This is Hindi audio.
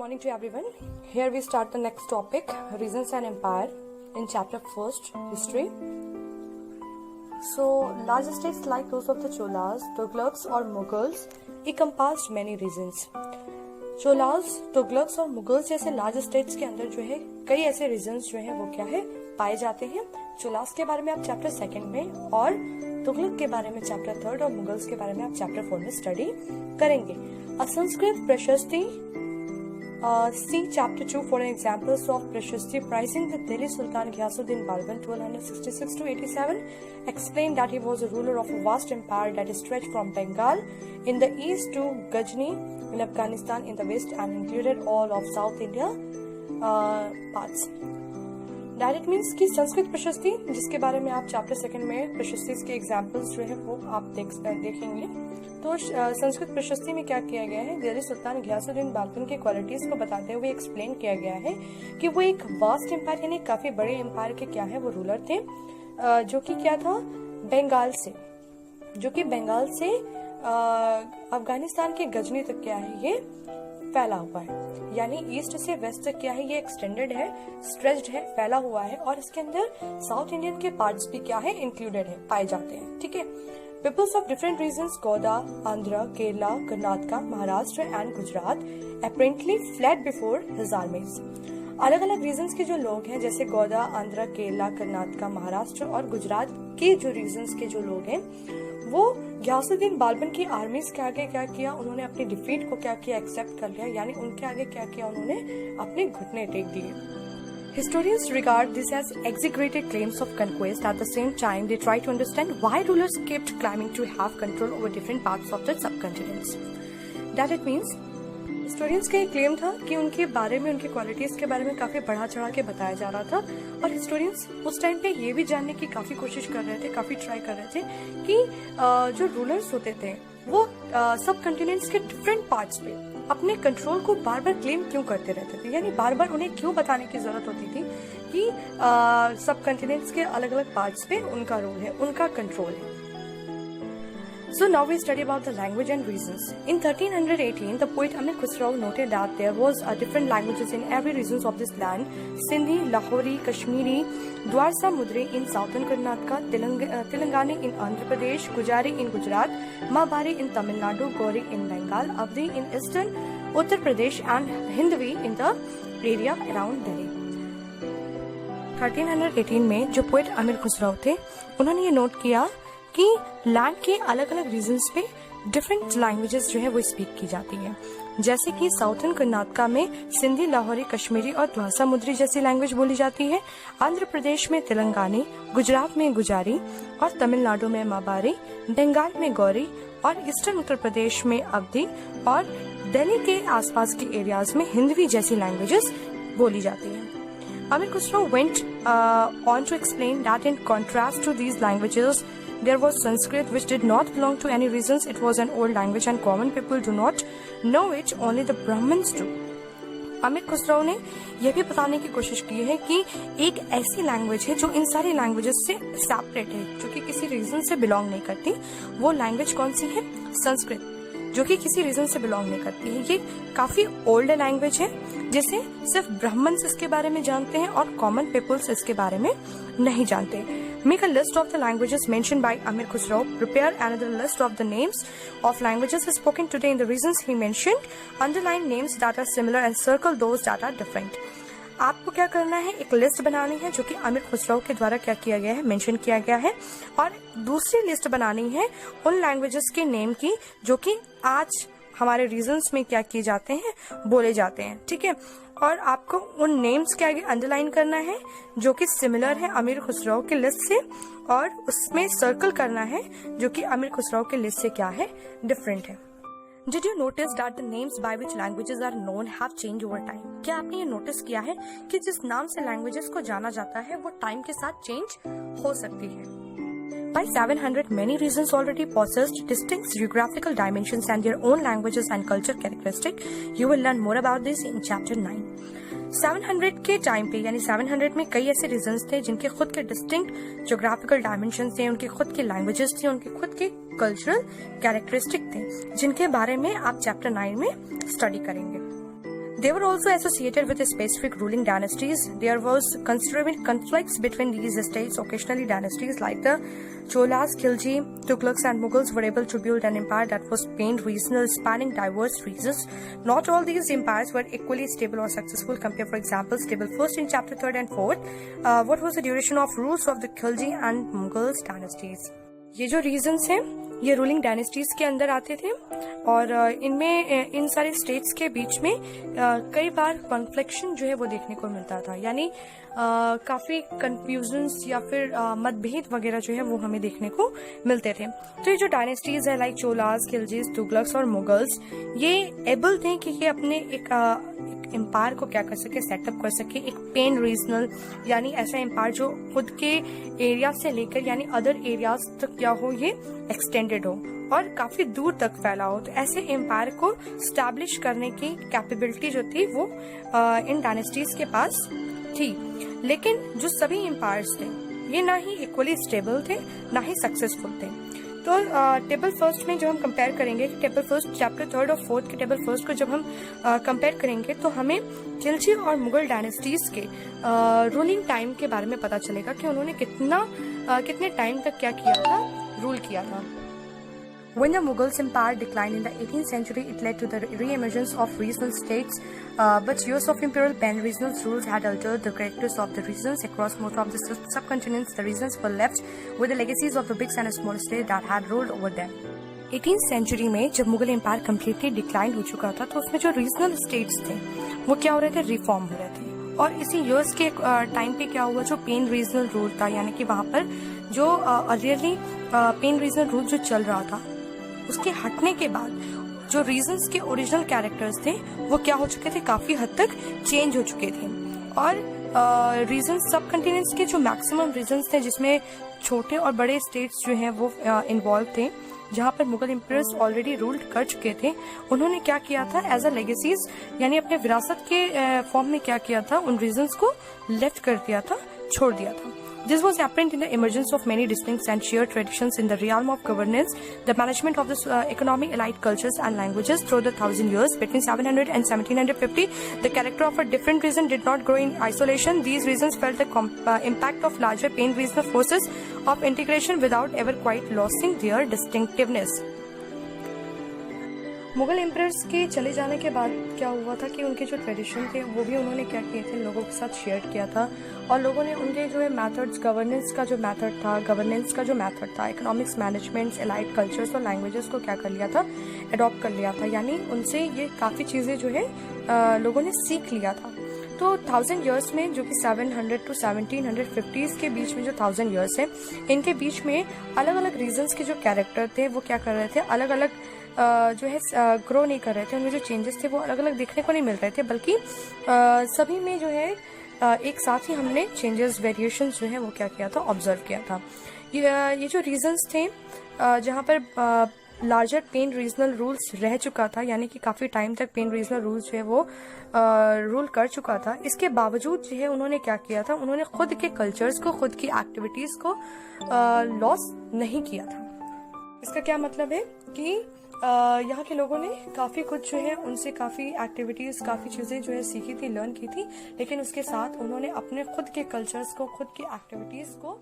morning to everyone. Here we start the next topic, Reasons and Empire, in chapter 1st, History. So, large states like those of the Cholas, Tughlaqs or Mughals encompassed many regions. Cholas, Tughlaqs और मुगल्स जैसे लार्ज स्टेट्स के अंदर जो है कई ऐसे रीजन्स जो है वो क्या है पाए जाते हैं. चोलास के बारे में आप चैप्टर 2 में और तुगलक के बारे में चैप्टर 3 और मुगल्स के बारे में आप चैप्टर 4 में स्टडी करेंगे. संस्कृत प्रशस्ति, see chapter 2 for examples of Prashasti praising the Delhi Sultan Ghiyasuddin Balban 1266 to 87. Explained that he was a ruler of a vast empire that stretched from Bengal in the east to Ghazni in Afghanistan in the west and included all of South India parts. Direct means की संस्कृत प्रशस्ति, जिसके बारे में आप चैप्टर 2 में प्रशस्ति के एग्जाम्पल्स जो है वो आप देखेंगे. तो संस्कृत प्रशस्ति में क्या किया गया है, दिल्ली सुल्तान घियासुद्दीन बाल्बन की क्वालिटीज को बताते हुए एक्सप्लेन किया गया है कि वो एक वास्ट एम्पायर यानी काफी बड़े एम्पायर के क्या है वो रूलर थे, जो कि क्या था बंगाल से अफगानिस्तान के गजनी तक क्या है ये फैला हुआ है. यानी ईस्ट से वेस्ट तक क्या है ये एक्सटेंडेड है, स्ट्रेच्ड है, फैला हुआ है और इसके अंदर साउथ इंडियन के पार्ट्स भी क्या है इंक्लूडेड है, पाए जाते हैं. ठीक है. Peoples of different regions, Goda, Andhra, Kerala, Karnataka, Maharashtra and Gujarat apparently fled before his armies. अलग अलग रीजन्स के जो लोग हैं जैसे गोदा, आंध्र, केरला, कर्नाटका, महाराष्ट्र और गुजरात के जो रीजन्स के जो लोग हैं वो घियासुद्दीन बाल्बन की आर्मीज के आगे क्या किया, उन्होंने अपनी डिफीट को क्या किया, एक्सेप्ट कर लिया. यानी उनके आगे क्या किया, उन्होंने अपने घुटने टेक दिए. Historians regard this as exaggerated claims of conquest. At the same time, they try to understand why rulers kept claiming to have control over different parts of the subcontinents. That it means, historians का एक क्लेम था कि उनके बारे में, उनकी क्वालिटीज के बारे में काफी बढ़ा चढ़ा के बताया जा रहा था और historians उस टाइम पे ये भी जानने की काफी कोशिश कर रहे थे, काफी ट्राई कर रहे थे कि जो रूलर्स होते थे वो सब कंटिनेंट्स के डिफरेंट पार्ट्स पे अपने कंट्रोल को बार बार क्लेम क्यों करते रहते थे. यानी बार बार उन्हें क्यों बताने की जरूरत होती थी कि सब कंटिनेंट्स के अलग अलग पार्ट्स पे उनका रोल है, उनका कंट्रोल है. So now we study about the language and reasons. In 1318, the poet Amir Khusrau noted that there was different languages in every regions of this land: Sindhi, Lahori, Kashmiri, Dwarsa Mudri in southern Karnataka, Telangana in Andhra Pradesh, Gujari in Gujarat, Mahbari in Tamil Nadu, Gori in Bengal, Avdi in eastern Uttar Pradesh and Hindvi in the area around Delhi. 1318 में जो पोएट अमीर खुसरो थे उन्होंने ये नोट किया कि लैंड के अलग अलग रीजन्स पे डिफरेंट लैंग्वेजेस जो है वो स्पीक की जाती है. जैसे कि साउथर्न कर्नाटका में सिंधी, लाहौरी, कश्मीरी और द्वासा मुद्री जैसी लैंग्वेज बोली जाती है. आंध्र प्रदेश में तेलंगानी, गुजरात में गुजारी और तमिलनाडु में माबारी, बंगाल में गौरी और ईस्टर्न उत्तर प्रदेश में अवधी और दिल्ली के आसपास के एरियाज में हिंदवी जैसी लैंग्वेजेस बोली जाती है. Amir Khusrau went on to explain that in contrast to these languages, there was Sanskrit, which did not belong to any regions. It was an old language and common people do not know it, only the Brahmins do. अमीर खुसरो ने यह भी बताने की कोशिश की है कि एक ऐसी लैंग्वेज है जो इन सारी लैंग्वेजेस से सेपरेट है, जो कि किसी रीजन से बिलोंग नहीं करती. वो लैंग्वेज कौन सी है? संस्कृत, जो कि किसी रीजन से बिलोंग नहीं करती है. ये काफी ओल्ड लैंग्वेज है जिसे सिर्फ ब्राह्मण्स इसके बारे में जानते हैं और कॉमन पीपल्स इसके बारे में नहीं जानते. Make a list of the languages mentioned by Amir Khusrau. Prepare another list of the names of languages spoken today in the regions he mentioned. Underline names that are similar and circle those that are different. आपको क्या करना है, एक लिस्ट बनानी है जो कि अमीर खुसरो के द्वारा क्या किया गया है, मेंशन किया गया है, और दूसरी लिस्ट बनानी है उन लैंग्वेजेस के नेम की जो कि आज हमारे रीजन्स में क्या किए जाते हैं, बोले जाते हैं. ठीक है. और आपको उन नेम्स के आगे अंडरलाइन करना है जो कि सिमिलर है अमीर खुसरो की लिस्ट से, और उसमें सर्कल करना है जो कि अमीर खुसरो की लिस्ट से क्या है, डिफरेंट है. Did you notice that the names by which languages are known have changed over time? क्या आपने ये नोटिस किया है कि जिस नाम से लैंग्वेजेस को जाना जाता है वो टाइम के साथ चेंज हो सकती है. By 700, many regions already possessed distinct geographical dimensions and their own languages and culture characteristics. You will learn more about this in chapter 9. 700 के टाइम पे यानी 700 में कई ऐसे रीजन्स थे जिनके खुद के डिस्टिंक्ट ज्योग्राफिकल डायमेंशन थे, उनके खुद के लैंग्वेजेस थे, उनके खुद के कल्चरल कैरेक्टरिस्टिक थे, जिनके बारे में आप चैप्टर 9 में स्टडी करेंगे. They were also associated with specific ruling dynasties. There was considerable conflicts between these states. Occasionally, dynasties like the Cholas, Khilji, Tughlaqs, and Mughals were able to build an empire that was pan-regional, spanning diverse regions. Not all these empires were equally stable or successful. Compare, for example, Table First in chapter 3rd and 4th. What was the duration of rules of the Khilji and Mughals dynasties? ये जो रीजन्स हैं ये रूलिंग डायनेस्टीज के अंदर आते थे और इनमें इन सारे स्टेट्स के बीच में कई बार कॉन्फ्लिक्शन जो है वो देखने को मिलता था, यानी काफी कंफ्यूजन्स या फिर मतभेद वगैरह जो है वो हमें देखने को मिलते थे। तो ये जो डायनेस्टीज है लाइक चोलास, खिलजीज, तुगलक्स और मुगल्स, ये एबल थे कि ये अपने एक एम्पायर को क्या कर सके, सेटअप कर सके, एक पेन रीजनल यानी ऐसा एम्पायर जो खुद के एरिया से लेकर यानी अदर एरियाज तक क्या हो, ये एक्सटेंडेड हो और काफी दूर तक फैला हो। तो ऐसे एम्पायर को स्टैब्लिश करने की कैपेबिलिटी जो थी वो इन डायनेस्टीज के पास थी। लेकिन जो सभी एम्पायर्स थे ये ना ही इक्वली स्टेबल थे ना ही सक्सेसफुल थे। तो टेबल फर्स्ट में जो हम कंपेयर करेंगे, टेबल फर्स्ट चैप्टर 3rd और 4th के टेबल फर्स्ट को जब हम कंपेयर करेंगे तो हमें खिलजी और मुगल डायनेस्टीज के रूलिंग टाइम के बारे में पता चलेगा कि उन्होंने कितने टाइम तक क्या किया था, रूल किया था। When the Mughals empire declined in the 18th century, it led to the re-emergence of regional states, but years of imperial pan-regional rules had altered the characters of the regions. Across most of the subcontinents, the regions were left with the legacies of the big and small states that had ruled over them. 18th century में जब मुगल एम्पायर कम्प्लीटली डिक्लाइन हो चुका था तो उसमें जो रीजनल स्टेट्स थे वो क्या हो रहे थे, रिफॉर्म हो रहे थे। और इसी ईयर्स के टाइम पे क्या हुआ, जो पेन रीजनल रूल था यानी कि वहाँ पर जो अर्लियरली पेन रीजनल रूल जो चल रहा था उसके हटने के बाद जो रीजन्स के ओरिजिनल कैरेक्टर्स थे वो क्या हो चुके थे, काफी हद तक चेंज हो चुके थे। और रीजन्स सब कंटिनेंट्स के जो मैक्सिमम रीजन्स थे जिसमें छोटे और बड़े स्टेट्स जो हैं वो इन्वॉल्व थे, जहाँ पर मुगल एम्पायर्स ऑलरेडी रूल्ड कर चुके थे, उन्होंने क्या किया था, एज अ लेगेसीज यानी अपने विरासत के फॉर्म में क्या किया था, उन रीजन्स को लेफ्ट कर दिया था, छोड़ दिया था। This was apparent in the emergence of many distinct and shared traditions in the realm of governance, the management of the economic elite cultures and languages through the 1000 years. Between 700 and 1750, the character of a different region did not grow in isolation. These regions felt the impact of larger pan-regional forces of integration without ever quite losing their distinctiveness. Mughal empires के चले जाने के बाद क्या हुआ था कि उनके जो ट्रेडिशन थे वो भी उन्होंने क्या किए थे, लोगों के साथ शेयर किया था और लोगों ने उनके जो है मेथड्स, गवर्नेंस का जो मेथड था, इकोनॉमिक्स, मैनेजमेंट्स, एलाइट कल्चर्स और लैंग्वेजेस को क्या कर लिया था, अडॉप्ट कर लिया था। यानी उनसे ये काफ़ी चीज़ें जो है लोगों ने सीख लिया था। तो 1000 ईयर्स में जो कि 700 to 1750 के बीच में जो 1000 ईयर्स है, इनके बीच में अलग अलग रीजन्स के जो कैरेक्टर थे वो क्या कर रहे थे, अलग अलग जो है ग्रो नहीं कर रहे थे। उनमें जो चेंजेस थे वो अलग अलग देखने को नहीं मिल रहे थे, बल्कि सभी में जो है एक साथ ही हमने चेंजेस, वेरिएशंस जो है वो क्या किया था, ऑब्जर्व किया था। ये जो रीजन्स थे जहाँ पर लार्जर पेन रीजनल रूल्स रह चुका था, यानी कि काफ़ी टाइम तक पेन रीजनल रूल्स जो है वो रूल कर चुका था, इसके बावजूद जो है उन्होंने क्या किया था, उन्होंने खुद के कल्चर्स को, खुद की एक्टिविटीज़ को लॉस नहीं किया था। इसका क्या मतलब है कि यहाँ के लोगों ने काफ़ी कुछ जो है उनसे काफ़ी एक्टिविटीज़, काफ़ी चीज़ें जो है सीखी थी, लर्न की थी, लेकिन उसके साथ उन्होंने अपने खुद के कल्चर्स को, खुद की एक्टिविटीज़ को